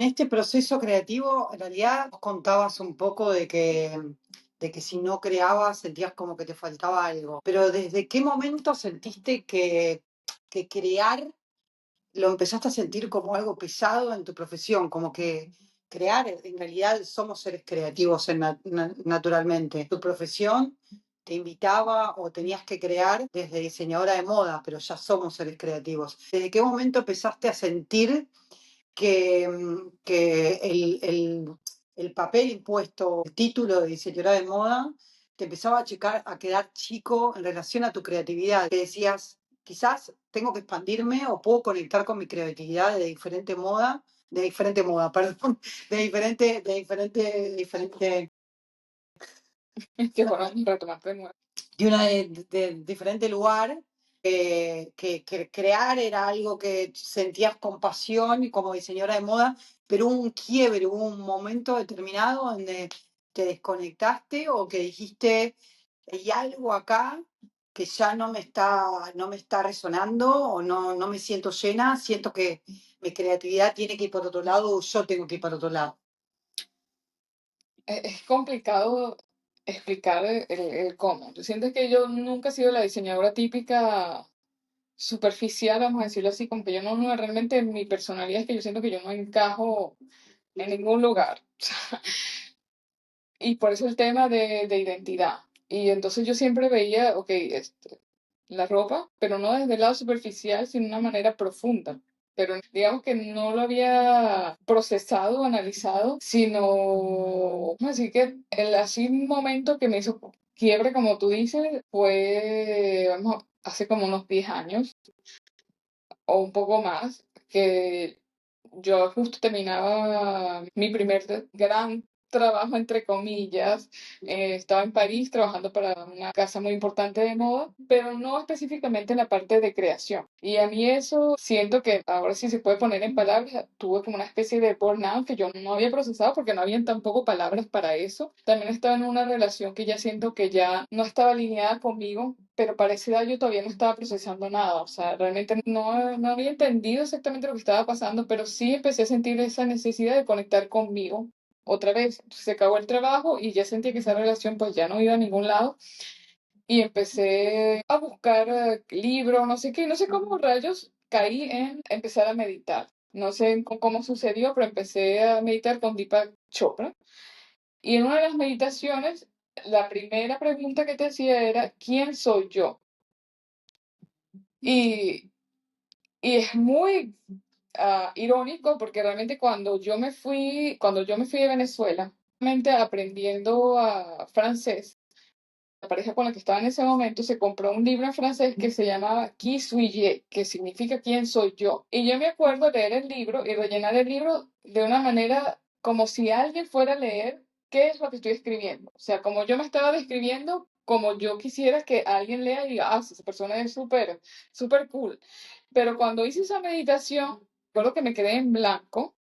En este proceso creativo, en realidad vos contabas un poco de que si no creabas sentías como que te faltaba algo. Pero ¿desde qué momento sentiste que crear lo empezaste a sentir como algo pesado en tu profesión? Como que crear, en realidad somos seres creativos naturalmente. Tu profesión te invitaba o tenías que crear desde diseñadora de moda, pero ya somos seres creativos. ¿Desde qué momento empezaste a sentir que el papel impuesto, el título de diseñadora de moda, te empezaba a quedar chico en relación a tu creatividad? Que decías, quizás tengo que expandirme o puedo conectar con mi creatividad perdón, de diferente, Que bueno, retomaste de nuevo. de diferente lugar, que crear era algo que sentías con pasión y como diseñadora de moda, pero hubo un quiebre, hubo un momento determinado donde te desconectaste o que dijiste, hay algo acá que ya no me está resonando o no me siento llena, siento que mi creatividad tiene que ir por otro lado o yo tengo que ir por otro lado. Es complicado explicar el cómo. Tú sientes que yo nunca he sido la diseñadora típica superficial, vamos a decirlo así, como que yo no, realmente mi personalidad es que yo siento que yo no encajo en ningún lugar. Y por eso el tema de identidad. Y entonces yo siempre veía, ok, la ropa, pero no desde el lado superficial, sino de una manera profunda. Pero digamos que no lo había procesado, analizado, sino así que el así momento que me hizo quiebre, como tú dices, fue, vamos, hace como unos 10 años o un poco más, que yo justo terminaba mi primer gran trabajo, entre comillas. Estaba en París trabajando para una casa muy importante de moda, pero no específicamente en la parte de creación. Y a mí eso siento que ahora sí se puede poner en palabras. Tuve como una especie de burnout que yo no había procesado porque no habían tampoco palabras para eso. También estaba en una relación que ya siento que ya no estaba alineada conmigo, pero para esa edad yo todavía no estaba procesando nada. O sea, realmente no había entendido exactamente lo que estaba pasando, pero sí empecé a sentir esa necesidad de conectar conmigo otra vez. Se acabó el trabajo y ya sentí que esa relación pues ya no iba a ningún lado y empecé a buscar libros, no sé qué, no sé cómo rayos caí en empezar a meditar. No sé cómo sucedió, pero empecé a meditar con Deepak Chopra. Y en una de las meditaciones, la primera pregunta que te hacía era, ¿quién soy yo? Y, y es muy irónico porque realmente cuando yo me fui de Venezuela, realmente aprendiendo francés, la pareja con la que estaba en ese momento se compró un libro en francés que se llamaba Qui suis je, que significa quién soy yo. Y yo me acuerdo leer el libro y rellenar el libro de una manera como si alguien fuera a leer qué es lo que estoy escribiendo. O sea, como yo me estaba describiendo, como yo quisiera que alguien lea y diga, ah, esa persona es súper, súper cool. Pero cuando hice esa meditación, recuerdo que me quedé en blanco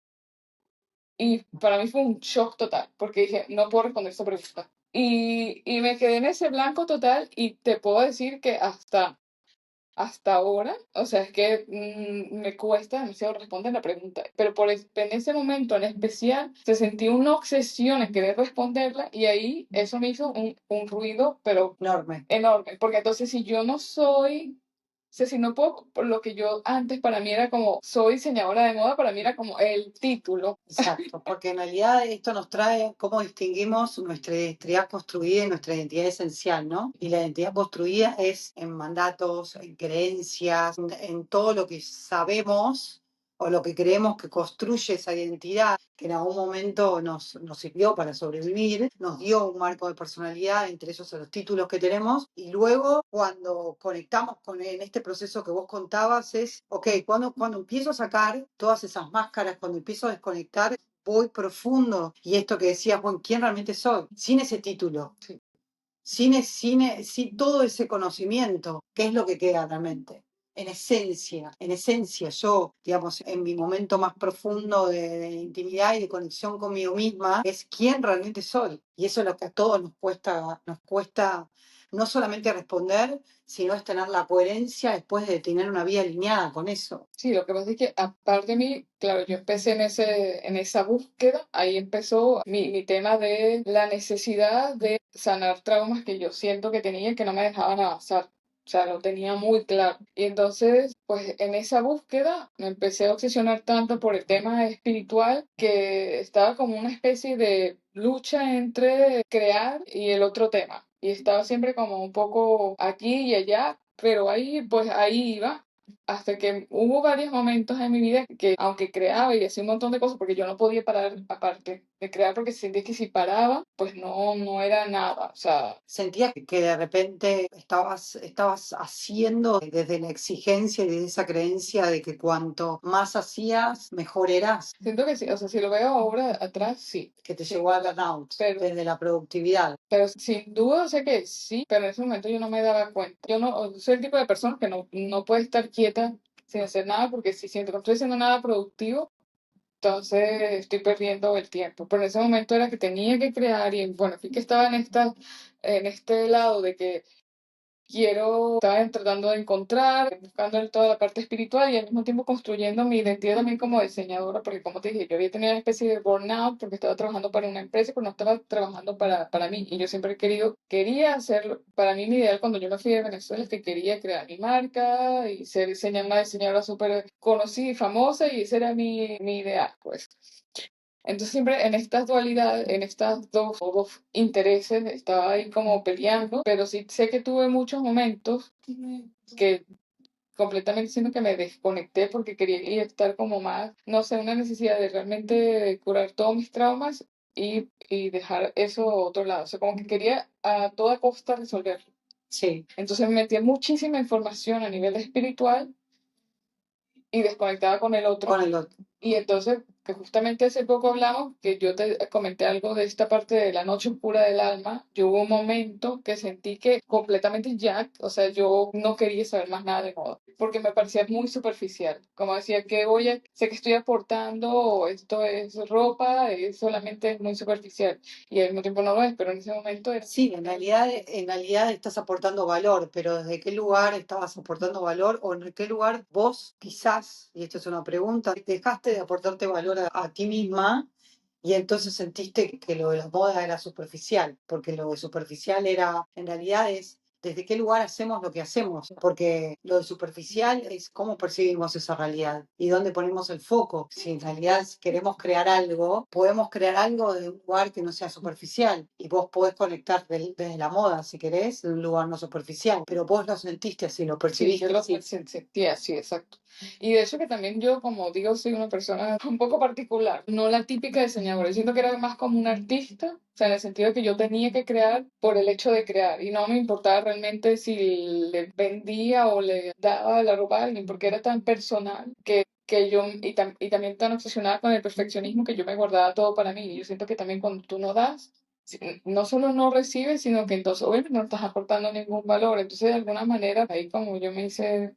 y para mí fue un shock total, porque dije, no puedo responder esta pregunta. Y me quedé en ese blanco total y te puedo decir que hasta ahora, o sea, es que me cuesta demasiado responder la pregunta, pero en ese momento en especial se sentí una obsesión en querer responderla y ahí eso me hizo un ruido, pero Enorme. enorme, porque entonces si yo no soy, o sea, si no puedo, por lo que yo antes para mí era como, soy diseñadora de moda, para mí era como el título. Exacto, porque en realidad esto nos trae cómo distinguimos nuestra identidad construida y nuestra identidad esencial, ¿no? Y la identidad construida es en mandatos, en creencias, en todo lo que sabemos o lo que creemos que construye esa identidad, que en algún momento nos sirvió para sobrevivir, nos dio un marco de personalidad, entre esos los títulos que tenemos, y luego cuando conectamos en este proceso que vos contabas es, ok, cuando empiezo a sacar todas esas máscaras, cuando empiezo a desconectar, voy profundo, y esto que decías, bueno, ¿quién realmente soy? Sin ese título, Sí. sin todo ese conocimiento, ¿qué es lo que queda realmente? En esencia, yo, digamos, en mi momento más profundo de intimidad y de conexión conmigo misma, es quién realmente soy. Y eso es lo que a todos nos cuesta no solamente responder, sino es tener la coherencia después de tener una vida alineada con eso. Sí, lo que pasa es que aparte de mí, claro, yo empecé en esa búsqueda, ahí empezó mi tema de la necesidad de sanar traumas que yo siento que tenía y que no me dejaban avanzar. O sea, lo tenía muy claro. Y entonces, pues en esa búsqueda me empecé a obsesionar tanto por el tema espiritual que estaba como una especie de lucha entre crear y el otro tema. Y estaba siempre como un poco aquí y allá, pero ahí, pues ahí iba hasta que hubo varios momentos en mi vida que, aunque creaba y hacía un montón de cosas, porque yo no podía parar aparte de crear, porque sentía que si paraba, pues no era nada. O sea, Sentías que de repente estabas haciendo desde la exigencia y desde esa creencia de que cuanto más hacías, mejor eras, siento que sí, o sea, si lo veo ahora atrás, sí. que te Sí, llevó al burnout, pero, desde la productividad. pero sin duda sé que sí, pero en ese momento yo no me daba cuenta. Yo no soy el tipo de persona que no puede estar quieta sin hacer nada, porque si siento que no estoy haciendo nada productivo, entonces estoy perdiendo el tiempo. Pero en ese momento era que tenía que crear y bueno, fui que estaba en este lado de que estaba tratando de encontrar, buscando en toda la parte espiritual y al mismo tiempo construyendo mi identidad también como diseñadora, porque como te dije, yo había tenido una especie de burnout porque estaba trabajando para una empresa, pero no estaba trabajando para mí. Y yo siempre quería hacerlo. Para mí mi ideal cuando yo me fui de Venezuela es que quería crear mi marca y ser una diseñadora súper conocida y famosa y ese era mi ideal, pues. Entonces siempre en estas dualidades, en estas dos intereses, estaba ahí como peleando, pero sí sé que tuve muchos momentos que completamente siento que me desconecté porque quería estar como más, no sé, una necesidad de realmente curar todos mis traumas y dejar eso a otro lado. O sea, como que quería a toda costa resolverlo. Sí, Entonces me metía muchísima información a nivel espiritual y desconectaba con el otro. con el otro. Y entonces, que justamente hace poco hablamos, que yo te comenté algo de esta parte de la noche oscura del alma, yo hubo un momento que sentí que completamente ya, o sea, yo no quería saber más nada de moda, porque me parecía muy superficial. Como decía, que sé que estoy aportando, o esto es ropa, es solamente muy superficial, y al mismo tiempo no lo es, pero en ese momento era... Sí, en realidad estás aportando valor, pero ¿desde qué lugar estabas aportando valor o en qué lugar vos quizás, y esto es una pregunta, dejaste de aportarte valor a ti misma y entonces sentiste que lo de la moda era superficial, porque lo de superficial era, en realidad es desde qué lugar hacemos lo que hacemos, porque lo de superficial es cómo percibimos esa realidad y dónde ponemos el foco. Si en realidad queremos crear algo, podemos crear algo de un lugar que no sea superficial y vos podés conectar desde la moda, si querés, de un lugar no superficial, pero vos lo sentiste así, lo Sí, yo percibiste lo así. sentía así, exacto. Y de hecho que también yo, como digo, soy una persona un poco particular, no la típica diseñadora. Yo siento que era más como un artista, o sea, en el sentido de que yo tenía que crear por el hecho de crear y no me importaba realmente si le vendía o le daba la ropa a alguien, porque era tan personal que yo, y también tan obsesionada con el perfeccionismo que yo me guardaba todo para mí. Y yo siento que también cuando tú no das, no solo no recibes, sino que entonces obviamente no estás aportando ningún valor. Entonces, de alguna manera, ahí como yo me hice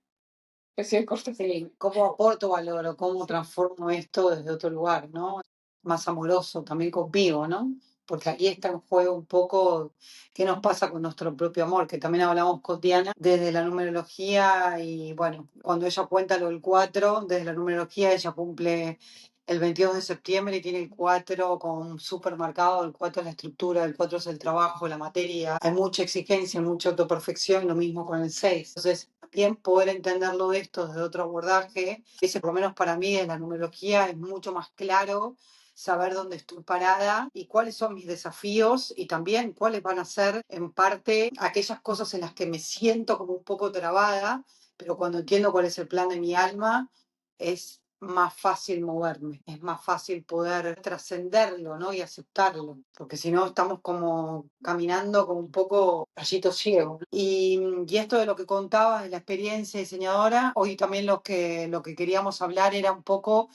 especie de corte. Sí, cómo aporto valor o cómo transformo esto desde otro lugar, ¿no? Más amoroso también conmigo, ¿no? Porque ahí está en juego un poco qué nos pasa con nuestro propio amor, que también hablamos con Diana desde la numerología y bueno, cuando ella cuenta lo del 4 desde la numerología ella cumple el 22 de septiembre y tiene el 4 con súper marcado, el 4 es la estructura, el 4 es el trabajo, la materia, hay mucha exigencia, mucha autoperfección, lo mismo con el 6. Entonces, bien poder entenderlo de esto desde otro abordaje, ese por lo menos para mí en la numerología es mucho más claro saber dónde estoy parada y cuáles son mis desafíos y también cuáles van a ser en parte aquellas cosas en las que me siento como un poco trabada, pero cuando entiendo cuál es el plan de mi alma, es más fácil moverme, es más fácil poder trascenderlo, ¿no? Y aceptarlo, porque si no estamos como caminando como un poco gallito ciego. Y esto de lo que contabas de la experiencia diseñadora, hoy también lo que queríamos hablar era un poco,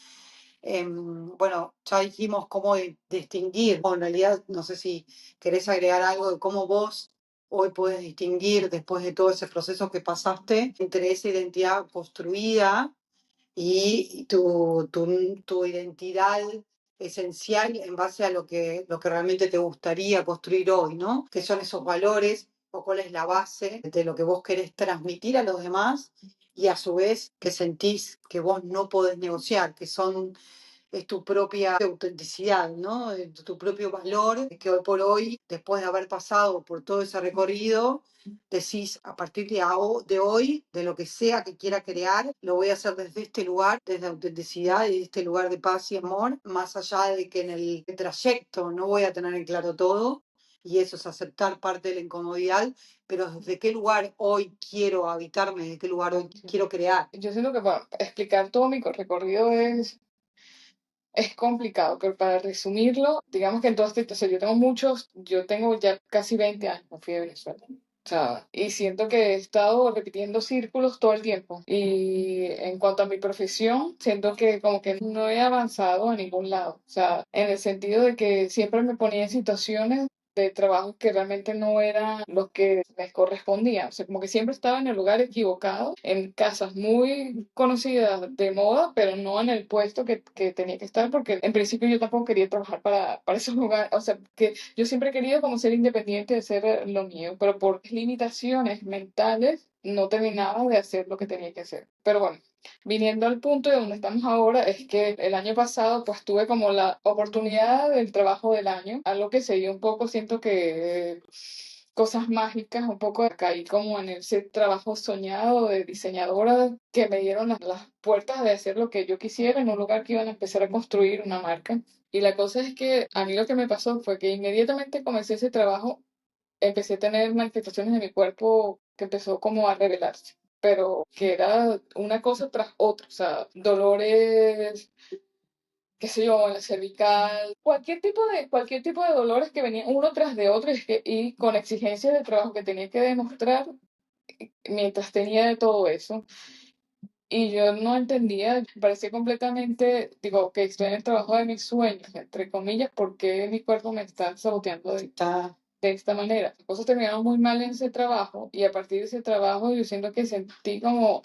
bueno, ya dijimos cómo distinguir, o en realidad no sé si querés agregar algo de cómo vos hoy puedes distinguir después de todo ese proceso que pasaste entre esa identidad construida y tu identidad esencial en base a lo que realmente te gustaría construir hoy, ¿no? Que son esos valores o cuál es la base de lo que vos querés transmitir a los demás y a su vez que sentís que vos no podés negociar, que son es tu propia autenticidad, ¿no? Tu propio valor, que hoy por hoy, después de haber pasado por todo ese recorrido, decís, a partir de hoy, de lo que sea que quiera crear, lo voy a hacer desde este lugar, desde la autenticidad y este lugar de paz y amor, más allá de que en el trayecto no voy a tener en claro todo. Y eso es aceptar parte de la incomodidad, pero desde qué lugar hoy quiero habitarme, desde qué lugar hoy quiero crear. Yo siento que para explicar todo mi recorrido es complicado, pero para resumirlo, digamos que en todo este, o sea, yo tengo ya casi 20 años, me fui de Venezuela. O sea, y siento que he estado repitiendo círculos todo el tiempo. Y en cuanto a mi profesión, siento que como que no he avanzado a ningún lado. O sea, en el sentido de que siempre me ponía en situaciones de trabajos que realmente no eran los que me correspondían. O sea, como que siempre estaba en el lugar equivocado, en casas muy conocidas de moda, pero no en el puesto que tenía que estar, porque en principio yo tampoco quería trabajar para esos lugares. O sea, que yo siempre he querido como ser independiente de ser lo mío, pero por limitaciones mentales no terminaba de hacer lo que tenía que hacer. Pero bueno, viniendo al punto de donde estamos ahora, es que el año pasado pues tuve como la oportunidad del trabajo del año, algo que se dio un poco, siento que cosas mágicas, un poco caí como en ese trabajo soñado de diseñadora que me dieron las puertas de hacer lo que yo quisiera en un lugar que iban a empezar a construir una marca. Y la cosa es que a mí lo que me pasó fue que inmediatamente comencé ese trabajo, empecé a tener manifestaciones de mi cuerpo que empezó como a revelarse, pero que era una cosa tras otra, o sea, dolores, qué sé yo, en la cervical, cualquier tipo de dolores que venían uno tras de otro y con exigencias de trabajo que tenía que demostrar mientras tenía de todo eso. Y yo no entendía, parecía completamente, digo, que estoy en el trabajo de mis sueños, entre comillas, ¿por qué mi cuerpo me está saboteando Está de esta manera? Las cosas terminaron muy mal en ese trabajo y a partir de ese trabajo yo siento que sentí como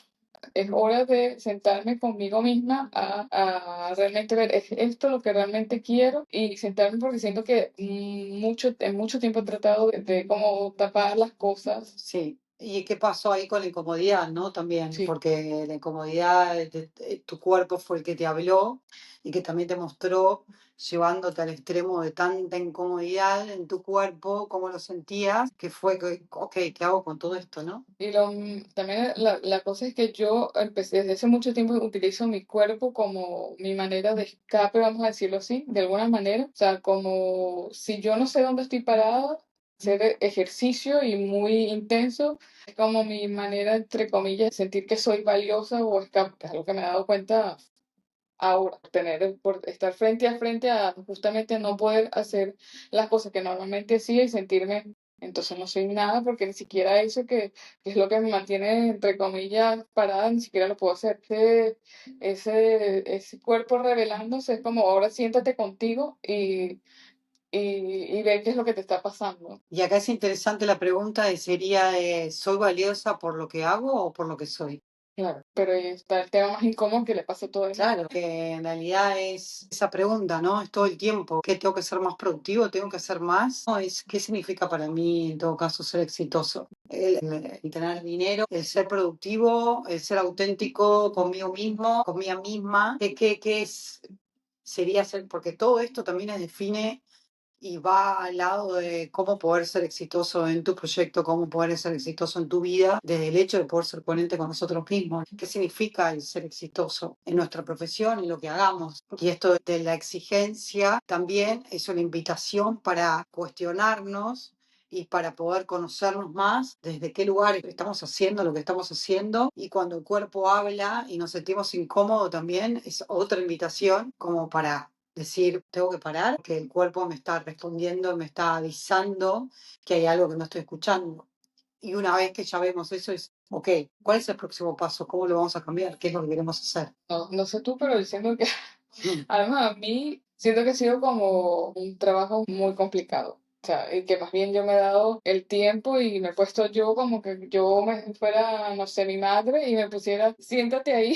es hora de sentarme conmigo misma a realmente ver, ¿es esto lo que realmente quiero? Y sentarme porque siento que en mucho tiempo he tratado de como tapar las cosas. sí. ¿Y qué pasó ahí con la incomodidad, no? También, Sí. porque la incomodidad de tu cuerpo fue el que te habló y que también te mostró, llevándote al extremo de tanta incomodidad en tu cuerpo, cómo lo sentías, que fue que, ok, ¿qué hago con todo esto, no? Y también la cosa es que yo empecé desde hace mucho tiempo utilizo mi cuerpo como mi manera de escape, vamos a decirlo así, de alguna manera. O sea, como si yo no sé dónde estoy parada, hacer ejercicio y muy intenso es como mi manera, entre comillas, de sentir que soy valiosa o escape. Es algo que me he dado cuenta ahora, por estar frente a justamente no poder hacer las cosas que normalmente hacía y sentirme, entonces no soy nada porque ni siquiera eso que es lo que me mantiene, entre comillas, parada, ni siquiera lo puedo hacer. Ese cuerpo revelándose es como ahora siéntate contigo y ve qué es lo que te está pasando. Y acá es interesante la pregunta de sería, ¿soy valiosa por lo que hago o por lo que soy? Claro, pero ahí está el tema más incómodo que le pasa a todo el mundo. Claro, que en realidad es esa pregunta, ¿no? Es todo el tiempo. ¿Qué tengo que ser más productivo? ¿Tengo que hacer más? No, es qué significa para mí, en todo caso, ser exitoso. El tener dinero, el ser productivo, el ser auténtico conmigo mismo, conmigo misma. ¿Qué es? Sería ser, porque todo esto también define y va al lado de cómo poder ser exitoso en tu proyecto, cómo poder ser exitoso en tu vida, desde el hecho de poder ser coherente con nosotros mismos. ¿Qué significa el ser exitoso en nuestra profesión, en lo que hagamos? Y esto de la exigencia también es una invitación para cuestionarnos y para poder conocernos más, desde qué lugar estamos haciendo lo que estamos haciendo. Y cuando el cuerpo habla y nos sentimos incómodos también, es otra invitación como para decir, tengo que parar, que el cuerpo me está respondiendo, me está avisando que hay algo que no estoy escuchando. Y una vez que ya vemos eso, es, ok, ¿cuál es el próximo paso? ¿Cómo lo vamos a cambiar? ¿Qué es lo que queremos hacer? No, no sé tú, pero diciendo que además, a mí siento que ha sido como un trabajo muy complicado. O sea, y que más bien yo me he dado el tiempo y me he puesto yo como que yo me fuera, no sé, mi madre y me pusiera, siéntate ahí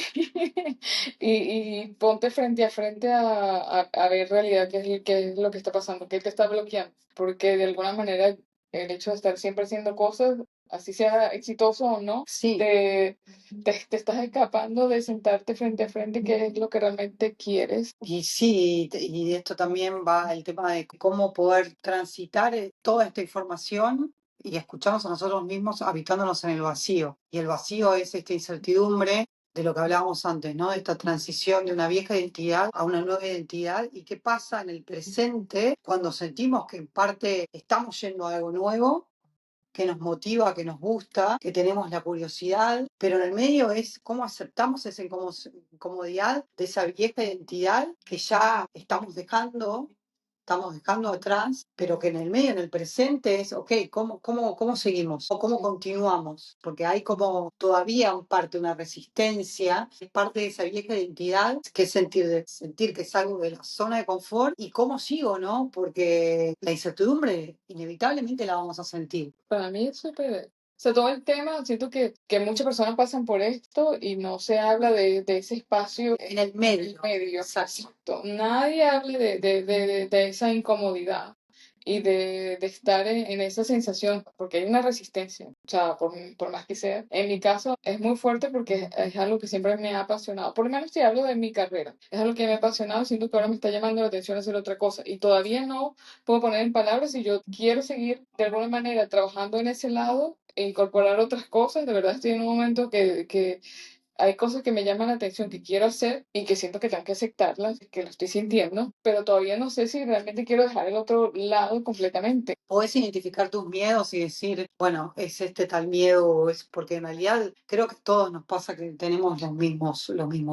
y ponte frente a frente a ver realidad qué es lo que está pasando, qué te está bloqueando. Porque de alguna manera el hecho de estar siempre haciendo cosas, así sea exitoso o no, Sí, te estás escapando de sentarte frente a frente, qué es lo que realmente quieres. y sí, y de esto también va el tema de cómo poder transitar toda esta información y escucharnos a nosotros mismos habitándonos en el vacío. Y el vacío es esta incertidumbre de lo que hablábamos antes, ¿no? De esta transición de una vieja identidad a una nueva identidad y qué pasa en el presente cuando sentimos que en parte estamos yendo a algo nuevo que nos motiva, que nos gusta, que tenemos la curiosidad, pero en el medio es cómo aceptamos esa incomodidad de esa vieja identidad que ya estamos dejando atrás, pero que en el medio, en el presente es, ok, ¿cómo seguimos? ¿O cómo continuamos? Porque hay como todavía un parte, una resistencia, es parte de esa vieja identidad, que es sentir que salgo de la zona de confort y cómo sigo, ¿no? Porque la incertidumbre inevitablemente la vamos a sentir. Para mí es súper... O sea, todo el tema, siento que muchas personas pasan por esto y no se habla de ese espacio En el en el medio, medio. exacto. Exacto. Nadie hable de esa incomodidad y de estar en esa sensación, porque hay una resistencia, o sea, por más que sea. En mi caso es muy fuerte porque es algo que siempre me ha apasionado, por lo menos si hablo de mi carrera, es algo que me ha apasionado, siento que ahora me está llamando la atención hacer otra cosa y todavía no puedo poner en palabras si yo quiero seguir de alguna manera trabajando en ese lado e incorporar otras cosas. De verdad estoy en un momento que hay cosas que me llaman la atención, que quiero hacer y que siento que tengo que aceptarlas, que lo estoy sintiendo, pero todavía no sé si realmente quiero dejar el otro lado completamente. Podés identificar tus miedos y decir, bueno, es este tal miedo, o es porque en realidad creo que a todos nos pasa que tenemos los mismos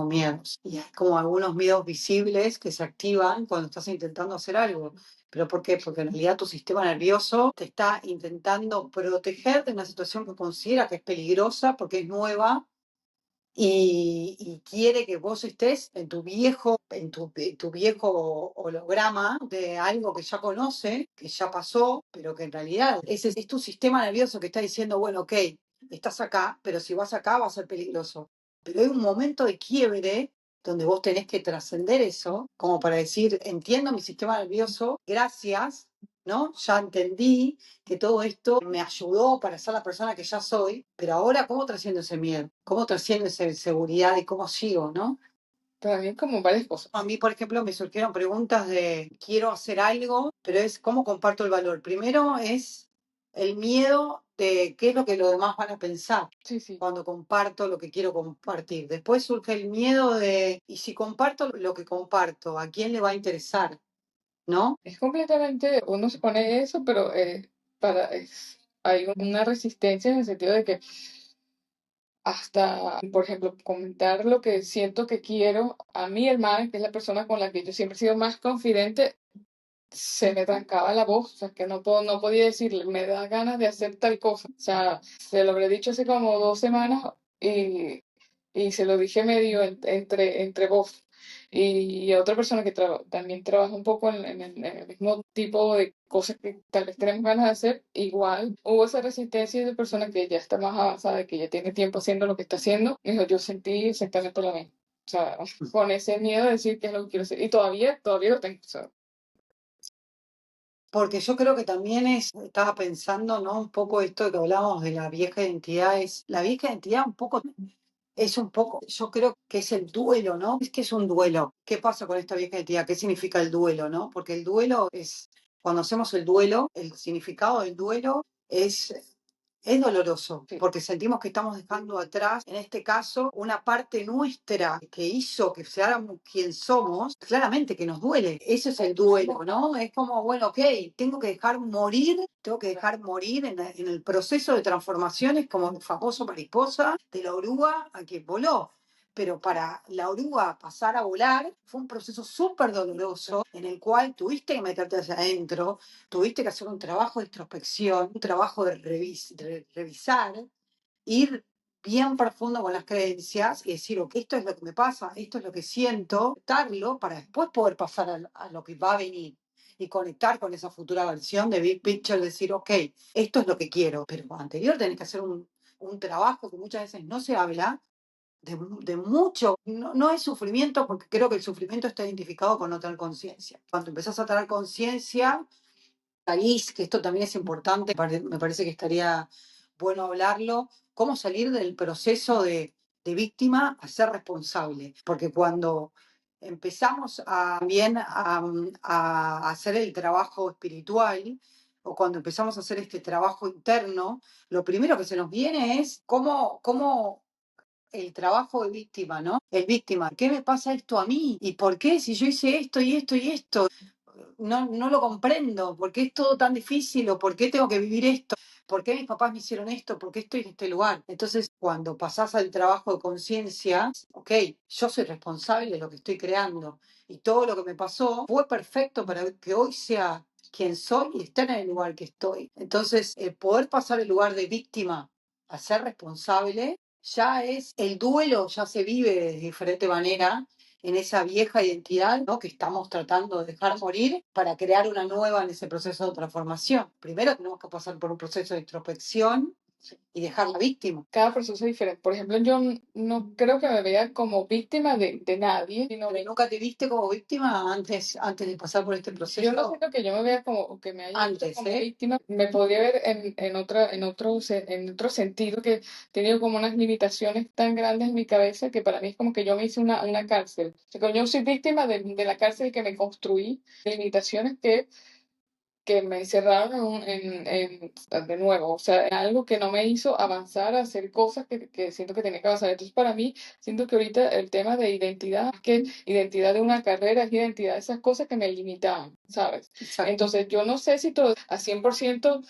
miedos. Y hay como algunos miedos visibles que se activan cuando estás intentando hacer algo. ¿Pero por qué? Porque en realidad tu sistema nervioso te está intentando proteger de una situación que considera que es peligrosa porque es nueva y quiere que vos estés en tu viejo holograma de algo que ya conoce, que ya pasó, pero que en realidad ese es tu sistema nervioso que está diciendo, bueno, ok, estás acá, pero si vas acá va a ser peligroso. Pero hay un momento de quiebre donde vos tenés que trascender eso, como para decir, entiendo mi sistema nervioso, gracias, ¿no? Ya entendí que todo esto me ayudó para ser la persona que ya soy, pero ahora, ¿cómo trasciendo ese miedo? ¿Cómo trasciendo esa inseguridad y cómo sigo, no? Para mí como varias cosas. A mí, por ejemplo, me surgieron preguntas de quiero hacer algo, pero es cómo comparto el valor. Primero es el miedo de qué es lo que los demás van a pensar Sí, sí. cuando comparto lo que quiero compartir. Después surge el miedo de, ¿y si comparto lo que comparto, a quién le va a interesar? ¿No? Es completamente, uno se pone eso, pero hay una resistencia en el sentido de que hasta, por ejemplo, comentar lo que siento que quiero a mi hermana, que es la persona con la que yo siempre he sido más confidente, se me trancaba la voz, o sea, que no podía decirle, me da ganas de hacer tal cosa. O sea, se lo habré dicho hace como 2 semanas y, y se lo dije medio entre voz. Y otra persona que también trabaja un poco en el mismo tipo de cosas que tal vez tenemos ganas de hacer, igual hubo esa resistencia de persona que ya está más avanzada, que ya tiene tiempo haciendo lo que está haciendo. Y dijo, yo sentí exactamente lo mismo. O sea, con ese miedo de decir qué es lo que quiero hacer. Y todavía lo tengo. O sea, Porque yo creo que también estaba pensando, ¿no? Un poco esto que hablábamos de la vieja identidad, es la vieja identidad un poco, yo creo que es el duelo, ¿no? Es que es un duelo. ¿Qué pasa con esta vieja identidad? ¿Qué significa el duelo, no? Porque el duelo es, cuando hacemos el duelo, el significado del duelo es doloroso, sí. porque sentimos que estamos dejando atrás, en este caso, una parte nuestra que hizo que seamos quien somos, claramente que nos duele. Ese es el duelo, ¿no? Es como, bueno, ok, tengo que dejar morir en el proceso de transformaciones, como el famoso mariposa de la oruga a que voló. Pero para la oruga pasar a volar fue un proceso súper doloroso en el cual tuviste que meterte hacia adentro, tuviste que hacer un trabajo de introspección, un trabajo de revisar, ir bien profundo con las creencias y decir, ok, esto es lo que me pasa, esto es lo que siento, darlo para después poder pasar a lo que va a venir y conectar con esa futura versión de Big Picture, decir, ok, esto es lo que quiero, pero anterior tenés que hacer un trabajo que muchas veces no se habla, de mucho, no es sufrimiento, porque creo que el sufrimiento está identificado con no tener conciencia. Cuando empezás a tener conciencia, salís, que esto también es importante, me parece que estaría bueno hablarlo, cómo salir del proceso de víctima a ser responsable. Porque cuando empezamos también a hacer el trabajo espiritual, o cuando empezamos a hacer este trabajo interno, lo primero que se nos viene es cómo el trabajo de víctima, ¿no? El víctima, ¿qué me pasa esto a mí? ¿Y por qué si yo hice esto y esto y esto? No lo comprendo, ¿por qué es todo tan difícil? ¿O por qué tengo que vivir esto? ¿Por qué mis papás me hicieron esto? ¿Por qué estoy en este lugar? Entonces, cuando pasás al trabajo de conciencia, ok, yo soy responsable de lo que estoy creando y todo lo que me pasó fue perfecto para que hoy sea quien soy y estar en el lugar que estoy. Entonces, el poder pasar el lugar de víctima a ser responsable, ya es el duelo, ya se vive de diferente manera en esa vieja identidad, ¿no? Que estamos tratando de dejar morir para crear una nueva en ese proceso de transformación. Primero tenemos que pasar por un proceso de introspección y dejar la víctima. Cada proceso es diferente. Por ejemplo, yo no creo que me vea como víctima de nadie, sino ¿Pero nunca te viste como víctima antes de pasar por este proceso? yo no siento que yo me vea como, o que me haya visto Antes, como ¿eh? víctima. Me podría ver en otro sentido, que he tenido como unas limitaciones tan grandes en mi cabeza que para mí es como que yo me hice una cárcel. O sea, que yo soy víctima de la cárcel que me construí, de limitaciones que me encerraron de nuevo, o sea, en algo que no me hizo avanzar a hacer cosas que siento que tenía que avanzar. Entonces, para mí, siento que ahorita el tema de identidad, más que identidad de una carrera, es identidad de esas cosas que me limitaban, ¿sabes? Exacto. Entonces, yo no sé si todo a 100%,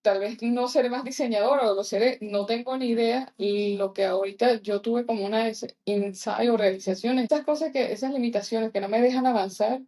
tal vez no seré más diseñadora o lo seré, no tengo ni idea. Y lo que ahorita yo tuve como una insight o realizaciones, esas cosas esas limitaciones que no me dejan avanzar,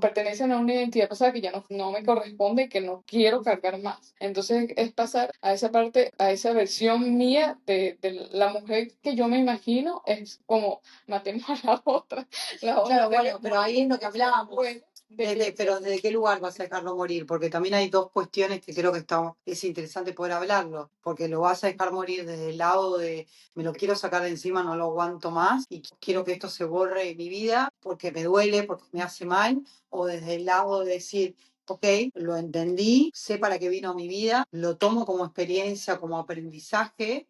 pertenecen a una identidad pasada que ya no me corresponde y que no quiero cargar más. Entonces es pasar a esa parte, a esa versión mía de la mujer que yo me imagino, es como matemos a la otra. La otra Claro, debe bueno, pero ahí es lo que hablábamos. bueno, Pero ¿desde qué lugar vas a dejarlo morir? Porque también hay dos cuestiones que creo que es interesante poder hablarlo, porque lo vas a dejar morir desde el lado de me lo quiero sacar de encima, no lo aguanto más y quiero que esto se borre de mi vida porque me duele, porque me hace mal, o desde el lado de decir, ok, lo entendí, sé para qué vino mi vida, lo tomo como experiencia, como aprendizaje,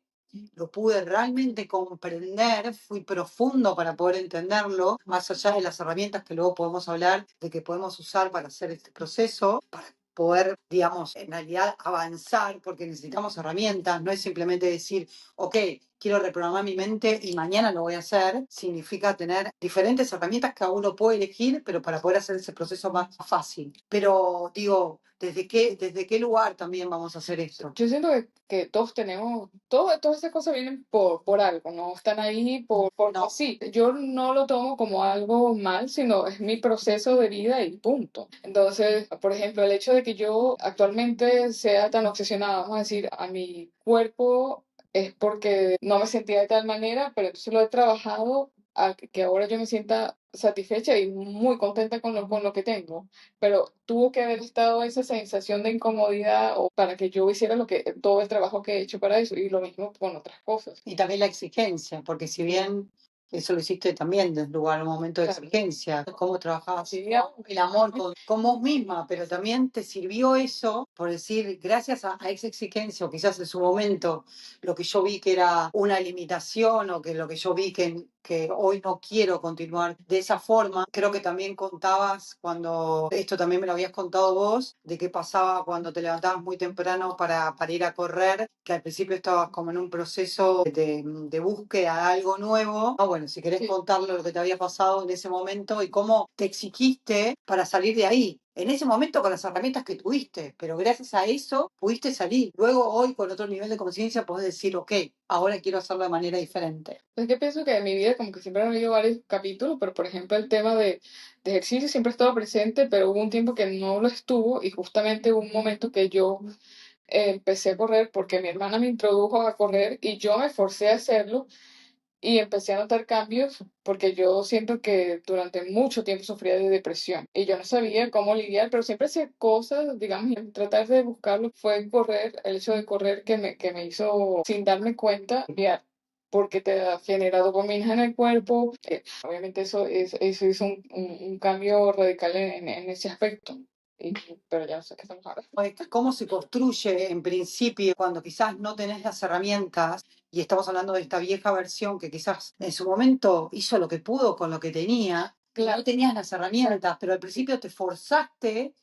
lo pude realmente comprender, fui profundo para poder entenderlo, más allá de las herramientas que luego podemos hablar de que podemos usar para hacer este proceso, para poder, digamos, en realidad avanzar, porque necesitamos herramientas, no es simplemente decir, ok, quiero reprogramar mi mente y mañana lo voy a hacer, significa tener diferentes herramientas que uno puede elegir, pero para poder hacer ese proceso más fácil. Pero digo, ¿desde qué lugar también vamos a hacer esto? Yo siento que todos tenemos, todas esas cosas vienen por algo, no están ahí porque No. sí. Yo no lo tomo como algo mal, sino es mi proceso de vida y punto. Entonces, por ejemplo, el hecho de que yo actualmente sea tan obsesionada, vamos a decir, a mi cuerpo, es porque no me sentía de tal manera, pero entonces lo he trabajado a que ahora yo me sienta satisfecha y muy contenta con lo que tengo, pero tuvo que haber estado esa sensación de incomodidad o para que yo hiciera todo el trabajo que he hecho para eso, y lo mismo con otras cosas. Y también la exigencia, porque si bien eso lo hiciste también desde un momento de Claro. exigencia, cómo trabajabas Sí, el amor con vos misma, pero también te sirvió eso, por decir, gracias a esa exigencia, o quizás en su momento lo que yo vi que era una limitación, o que lo que yo vi que hoy no quiero continuar de esa forma, creo que también contabas cuando, esto también me lo habías contado vos, de qué pasaba cuando te levantabas muy temprano para ir a correr, que al principio estabas como en un proceso de búsqueda de algo nuevo. Ah, bueno, si querés sí. contarlo lo que te había pasado en ese momento y cómo te exigiste para salir de ahí. En ese momento con las herramientas que tuviste, pero gracias a eso pudiste salir. Luego hoy con otro nivel de conciencia podés decir, ok, ahora quiero hacerlo de manera diferente. Es que pienso que en mi vida como que siempre han habido varios capítulos, pero por ejemplo el tema de ejercicio siempre ha estado presente, pero hubo un tiempo que no lo estuvo, y justamente hubo un momento que yo empecé a correr porque mi hermana me introdujo a correr y yo me forcé a hacerlo. Y empecé a notar cambios porque yo siento que durante mucho tiempo sufría de depresión y yo no sabía cómo lidiar, pero siempre hacía cosas, digamos, y tratar de buscarlo. Fue correr, el hecho de correr que me hizo, sin darme cuenta, cambiar, porque te genera dopamina en el cuerpo. Obviamente eso hizo un cambio radical en ese aspecto. pero ya no sé qué estamos hablando. ¿Cómo se construye en principio cuando quizás no tenés las herramientas? Y estamos hablando de esta vieja versión que quizás en su momento hizo lo que pudo con lo que tenía. Claro. No tenías las herramientas, pero al principio te forzaste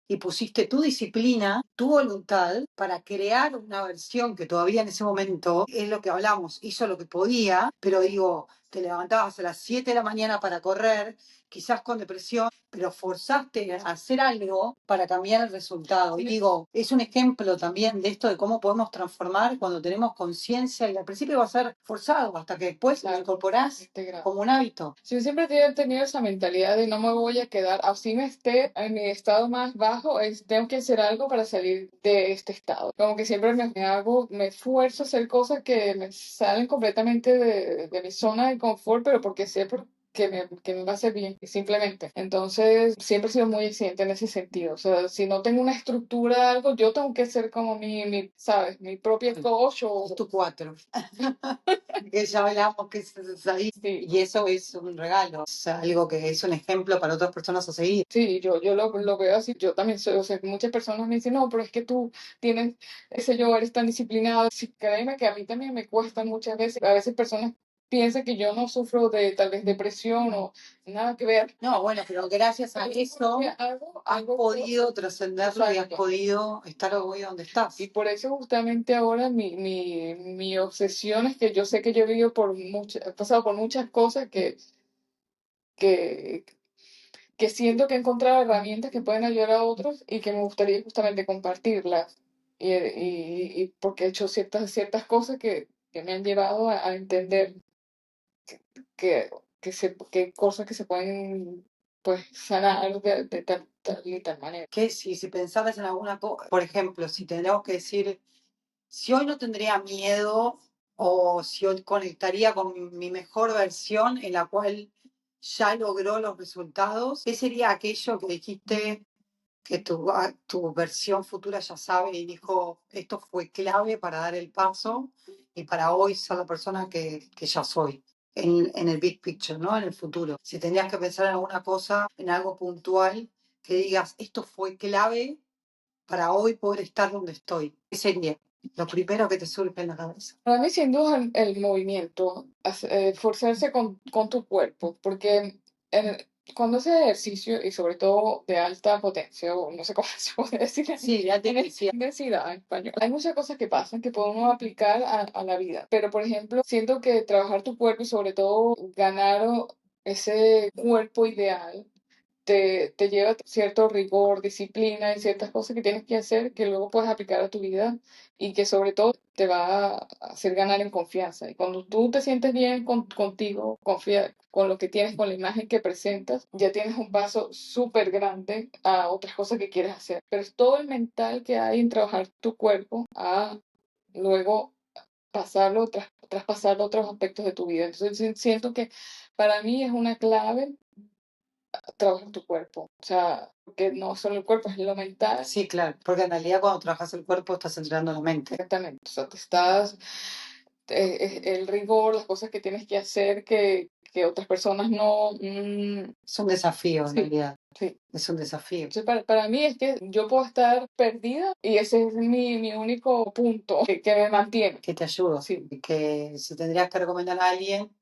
y pusiste tu disciplina, tu voluntad para crear una versión que todavía en ese momento, es lo que hablamos, hizo lo que podía, pero digo, te levantabas a las 7 de la mañana para correr, quizás con depresión, pero forzaste a hacer algo para cambiar el resultado. Y digo, es un ejemplo también de esto de cómo podemos transformar cuando tenemos conciencia y al principio va a ser forzado hasta que después lo incorporás como un hábito. Yo siempre he tenido esa mentalidad de no me voy a quedar, así me esté en mi estado más bajo, tengo que hacer algo para salir de este estado. Como que siempre me esfuerzo a hacer cosas que me salen completamente de mi zona de confort, pero porque sé que me va a hacer bien, simplemente. Entonces, siempre he sido muy exigente en ese sentido. O sea, si no tengo una estructura, algo, yo tengo que ser como ¿sabes? Mi propia coach o... Es tu 4. Que ya hablamos que es ahí. Sí. Y eso es un regalo, es algo que es un ejemplo para otras personas a seguir. Sí, yo lo veo así. Yo también soy, o sea, muchas personas me dicen, no, pero es que tú tienes, ese yo, eres tan disciplinado. Sí, créeme que a mí también me cuesta muchas veces. A veces personas piensan que yo no sufro de tal vez depresión o nada que ver. No, bueno, pero gracias a eso has podido trascenderlo y has podido estar hoy donde estás. Y por eso justamente ahora mi obsesión es que yo sé que yo he vivido he pasado por muchas cosas que, que siento que he encontrado herramientas que pueden ayudar a otros y que me gustaría justamente compartirlas. Y porque he hecho ciertas cosas que me han llevado a entender que, que hay cosas que se pueden pues sanar de tal y tal manera. Que si pensaras en alguna cosa, por ejemplo, si tendríamos que decir, si hoy no tendría miedo o si hoy conectaría con mi mejor versión en la cual ya logró los resultados, ¿qué sería aquello que dijiste que tu versión futura ya sabe y dijo, esto fue clave para dar el paso y para hoy ser la persona que ya soy? En el big picture, ¿no? En el futuro. Si tendrías que pensar en alguna cosa, en algo puntual, que digas, esto fue clave para hoy poder estar donde estoy. ¿Qué sería? Lo primero que te surge en la cabeza. Para mí, sin duda, el movimiento, forzarse con tu cuerpo, porque cuando haces ejercicio, y sobre todo de alta potencia, o no sé cómo se puede decir Sí, ya te decía. intensidad en español, hay muchas cosas que pasan que podemos aplicar a la vida. Pero, por ejemplo, siento que trabajar tu cuerpo y sobre todo ganar ese cuerpo ideal te lleva cierto rigor, disciplina y ciertas cosas que tienes que hacer que luego puedes aplicar a tu vida y que sobre todo te va a hacer ganar en confianza. Y cuando tú te sientes bien contigo, confía con lo que tienes, con la imagen que presentas, ya tienes un paso súper grande a otras cosas que quieres hacer. Pero es todo el mental que hay en trabajar tu cuerpo a luego pasarlo, traspasarlo a otros aspectos de tu vida. Entonces siento que para mí es una clave trabajar tu cuerpo. O sea, porque no solo el cuerpo, es lo mental. Sí, claro, porque en realidad cuando trabajas el cuerpo estás entrenando la mente. Exactamente. O sea, el rigor, las cosas que tienes que hacer que otras personas no. Es un desafío, en Sí, realidad. sí. Es un desafío. Entonces, para mí es que yo puedo estar perdida y ese es mi único punto que me mantiene. Que te ayuda. Sí. Y que si tendrías que recomendar a alguien,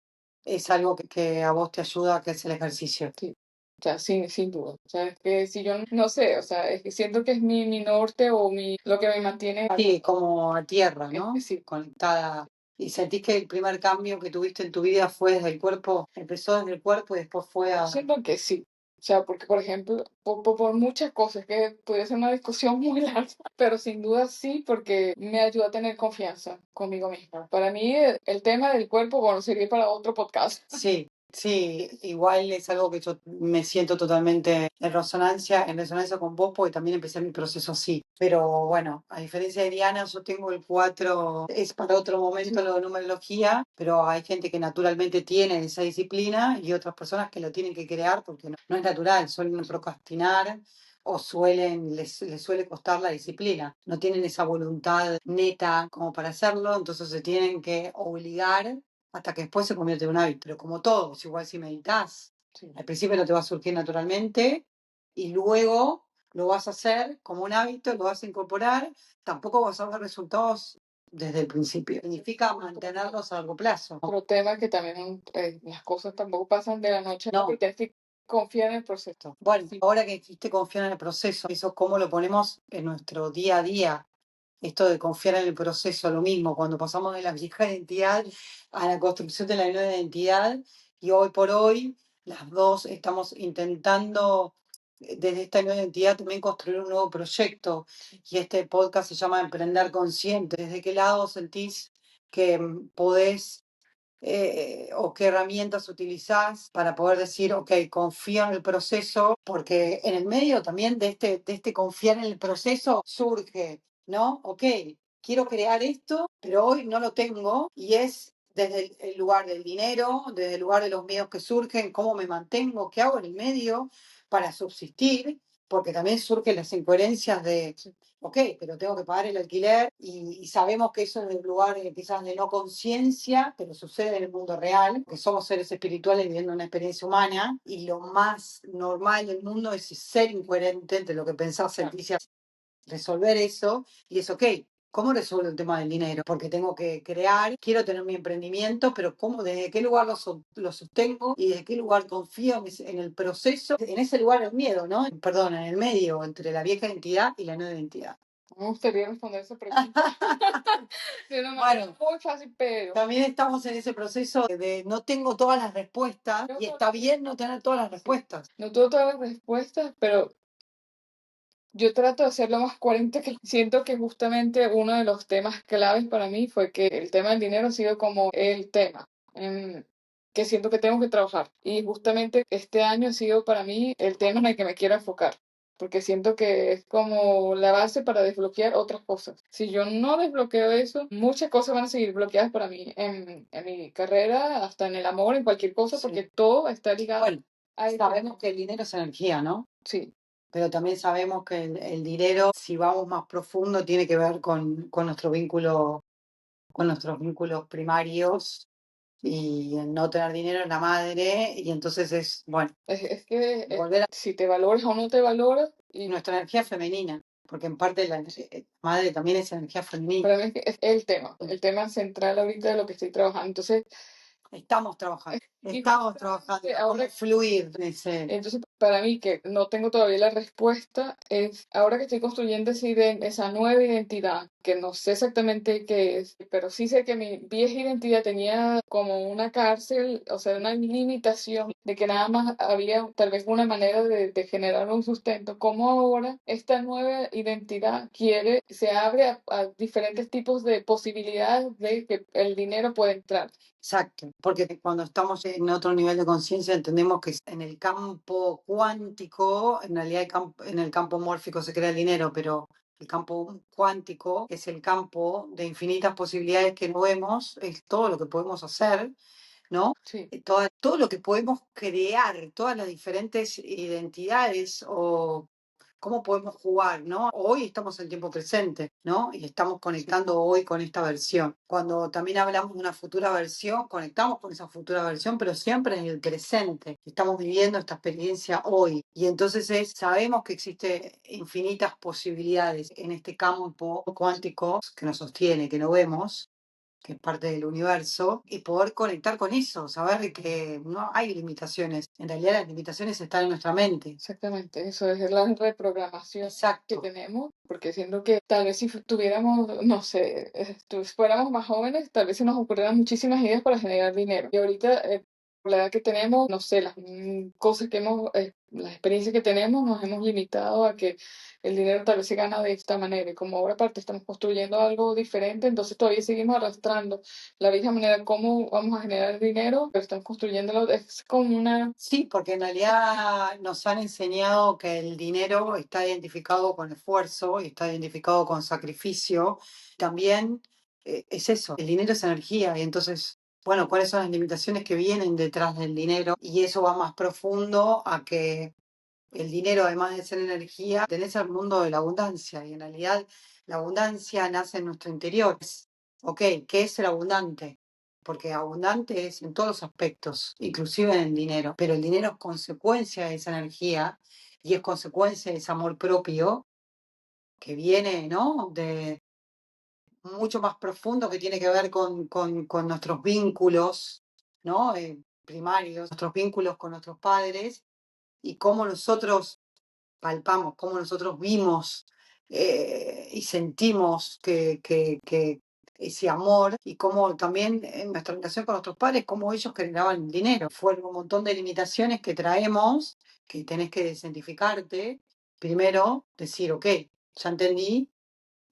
es algo que a vos te ayuda, que es el ejercicio. Sí. O sea, sin duda. O sea, es que si yo no sé, o sea, es que siento que es mi norte o lo que me mantiene. Sí, como a tierra, ¿no? Sí. Conectada. ¿Y sentís que el primer cambio que tuviste en tu vida fue desde el cuerpo? Empezó desde el cuerpo y después fue a... Siento que sí. O sea, porque, por ejemplo, por muchas cosas, que puede ser una discusión muy larga, pero sin duda sí, porque me ayuda a tener confianza conmigo misma. Para mí, el tema del cuerpo, bueno, sería para otro podcast. Sí, sí, igual es algo que yo me siento totalmente en resonancia con vos, porque también empecé mi proceso así. Pero bueno, a diferencia de Diana, yo tengo el 4 es para otro momento lo de numerología, pero hay gente que naturalmente tiene esa disciplina y otras personas que lo tienen que crear porque no es natural, suelen procrastinar o les suele costar la disciplina. No tienen esa voluntad neta como para hacerlo, entonces se tienen que obligar hasta que después se convierte en un hábito. Pero como todo, es igual si meditas, al principio no te va a surgir naturalmente y luego lo vas a hacer como un hábito, lo vas a incorporar, tampoco vas a ver resultados desde el principio. Significa mantenerlos a largo plazo. Otro tema que también las cosas tampoco pasan de la noche No. porque tienes que confiar en el proceso. Bueno, ahora que dijiste confiar en el proceso, eso cómo lo ponemos en nuestro día a día. Esto de confiar en el proceso, lo mismo, cuando pasamos de la vieja identidad a la construcción de la nueva identidad, y hoy por hoy las dos estamos intentando desde esta nueva identidad también construir un nuevo proyecto, y este podcast se llama Emprender Consciente. ¿Desde qué lado sentís que podés o qué herramientas utilizás para poder decir, ok, confío en el proceso? Porque en el medio también de este confiar en el proceso surge, ¿no? Ok, quiero crear esto, pero hoy no lo tengo, y es desde el lugar del dinero, desde el lugar de los miedos que surgen, cómo me mantengo, qué hago en el medio para subsistir, porque también surgen las incoherencias de, ok, pero tengo que pagar el alquiler, y sabemos que eso es el lugar quizás de no conciencia, pero sucede en el mundo real, que somos seres espirituales viviendo una experiencia humana, y lo más normal del mundo es ser incoherente entre lo que pensás, sentís y resolver eso, y es ok. ¿Cómo resuelvo el tema del dinero? Porque tengo que crear, quiero tener mi emprendimiento, pero ¿cómo, desde qué lugar lo sostengo y desde qué lugar confío en el proceso? En ese lugar el miedo, ¿no? Perdón, en el medio, entre la vieja identidad y la nueva identidad. Me gustaría responder esa pregunta de una manera Bueno, muy fácil, pero también estamos en ese proceso de no tengo todas las respuestas, y está bien no tener todas las respuestas. no tengo todas las respuestas, pero yo trato de ser lo más coherente que siento que justamente uno de los temas claves para mí fue que el tema del dinero ha sido como el tema que siento que tengo que trabajar. Y justamente este año ha sido para mí el tema en el que me quiero enfocar, porque siento que es como la base para desbloquear otras cosas. Si yo no desbloqueo eso, muchas cosas van a seguir bloqueadas para mí en mi carrera, hasta en el amor, en cualquier cosa, Sí. porque todo está ligado Bueno, a eso. sabemos que el dinero es energía, ¿no? Sí, Pero también sabemos que el dinero, si vamos más profundo, tiene que ver con nuestro vínculo, con nuestros vínculos primarios, y el no tener dinero en la madre, y entonces es, bueno, es que volver a si te valoras o no te valoras, y nuestra energía femenina, porque en parte la madre también es energía femenina. para mí es el tema central ahorita de lo que estoy trabajando. Entonces, Estamos trabajando, y estamos trabajando, ahora cómo fluir en ese. entonces, para mí, que no tengo todavía la respuesta, es ahora que estoy construyendo esa nueva identidad, que no sé exactamente qué es, pero sí sé que mi vieja identidad tenía como una cárcel, o sea, una limitación de que nada más había tal vez una manera de generar un sustento. Como ahora esta nueva identidad se abre a diferentes tipos de posibilidades de que el dinero puede entrar. Exacto, porque cuando estamos en otro nivel de conciencia entendemos que en el campo cuántico, en realidad en el campo mórfico se crea el dinero, pero el campo cuántico es el campo de infinitas posibilidades que no vemos, es todo lo que podemos hacer, ¿no? Sí. Todo lo que podemos crear, todas las diferentes identidades, o cómo podemos jugar, ¿no? Hoy estamos en tiempo presente, ¿no? Y estamos conectando hoy con esta versión. Cuando también hablamos de una futura versión, conectamos con esa futura versión, pero siempre en el presente. Estamos viviendo esta experiencia hoy. Y entonces sabemos que existe infinitas posibilidades en este campo cuántico que nos sostiene, que no vemos, que es parte del universo, y poder conectar con eso, saber que no hay limitaciones. En realidad las limitaciones están en nuestra mente. Exactamente, eso es la reprogramación que Exacto. tenemos, porque siento que tal vez si tuviéramos, no sé, fuéramos más jóvenes, tal vez se nos ocurrieran muchísimas ideas para generar dinero. Y ahorita, por la edad que tenemos, no sé, las cosas que las experiencias que tenemos, nos hemos limitado a que el dinero tal vez se gana de esta manera. Y como ahora aparte estamos construyendo algo diferente, entonces todavía seguimos arrastrando la vieja manera cómo vamos a generar dinero, pero estamos construyéndolo, es como una. Sí, porque en realidad nos han enseñado que el dinero está identificado con esfuerzo y está identificado con sacrificio. También es eso, el dinero es energía, y entonces, bueno, ¿cuáles son las limitaciones que vienen detrás del dinero? Y eso va más profundo a que el dinero, además de ser energía, tenés el mundo de la abundancia, y en realidad la abundancia nace en nuestro interior. Ok, ¿qué es ser abundante? Porque abundante es en todos los aspectos, inclusive en el dinero, pero el dinero es consecuencia de esa energía, y es consecuencia de ese amor propio que viene, ¿no? De mucho más profundo, que tiene que ver con nuestros vínculos, ¿no? Primarios, nuestros vínculos con nuestros padres y cómo nosotros palpamos, cómo nosotros vimos y sentimos que ese amor y cómo también en nuestra relación con nuestros padres, cómo ellos generaban dinero. Fueron un montón de limitaciones que traemos, que tenés que desidentificarte. Primero, decir, ok, ya entendí,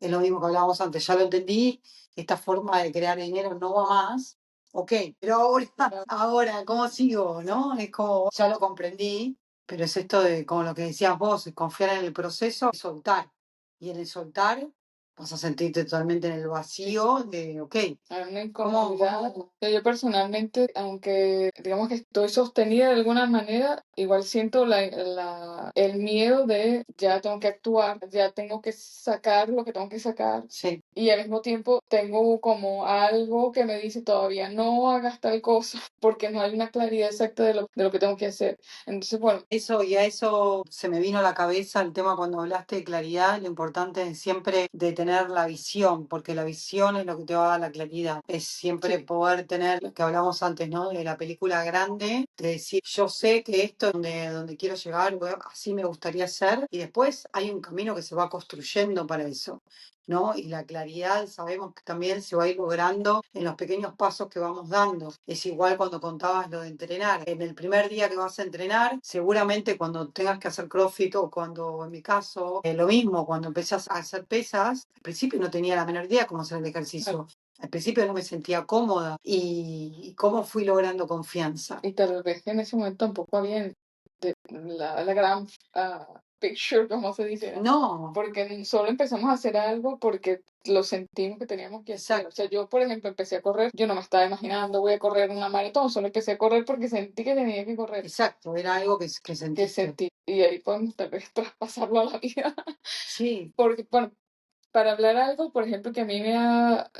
es lo mismo que hablábamos antes, ya lo entendí, esta forma de crear dinero no va más. Ok, pero ahora, ahora, ¿cómo sigo? ¿No? Es como, ya lo comprendí, pero es esto de, como lo que decías vos, confiar en el proceso y soltar. Y en el soltar vas a sentirte totalmente en el vacío de, ok, Hay una ¿cómo, incomodidad. cómo? O sea, yo personalmente, aunque digamos que estoy sostenida de alguna manera, igual siento el miedo de ya tengo que actuar, ya tengo que sacar lo que tengo que sacar. Sí. Y al mismo tiempo tengo como algo que me dice todavía no hagas tal cosa, porque no hay una claridad exacta de lo que tengo que hacer. Entonces, bueno, Eso, y a eso se me vino a la cabeza el tema cuando hablaste de claridad, lo importante es siempre de tener la visión, porque la visión es lo que te va a dar la claridad. Es siempre sí, poder tener, lo que hablamos antes, ¿no? De la película grande, de decir, yo sé que esto es donde quiero llegar, así me gustaría ser, y después hay un camino que se va construyendo para eso. ¿No? Y la claridad sabemos que también se va a ir logrando en los pequeños pasos que vamos dando. Es igual cuando contabas lo de entrenar. En el primer día que vas a entrenar, seguramente cuando tengas que hacer CrossFit o cuando, en mi caso, lo mismo, cuando empezás a hacer pesas, al principio no tenía la menor idea cómo hacer el ejercicio. Al principio no me sentía cómoda y cómo fui logrando confianza. y tal vez que en ese momento tampoco había la gran picture, como se dice, ¿no? No, Porque solo empezamos a hacer algo porque lo sentimos que teníamos que hacer. O exacto, sea, yo, por ejemplo, empecé a correr, yo no me estaba imaginando voy a correr una maratón, solo empecé a correr porque sentí que tenía que correr, exacto, era algo que que sentiste. sentí. Y ahí podemos tal vez traspasarlo a la vida. Sí, Porque, bueno, para hablar algo, por ejemplo, que a mí me ha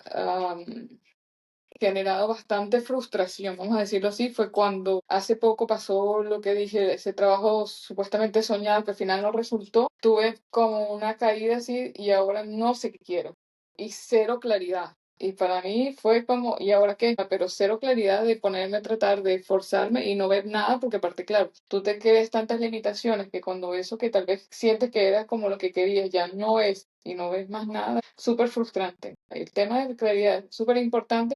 generado bastante frustración, vamos a decirlo así, fue cuando hace poco pasó lo que dije, ese trabajo supuestamente soñado que al final no resultó. Tuve como una caída así y ahora no sé qué quiero y cero claridad. Y para mí fue como, ¿y ahora qué? Pero cero claridad de ponerme a tratar de forzarme y no ver nada, porque aparte, claro, tú te crees tantas limitaciones que cuando eso que tal vez sientes que era como lo que querías ya no es y no ves más nada, súper frustrante. El tema de claridad es súper importante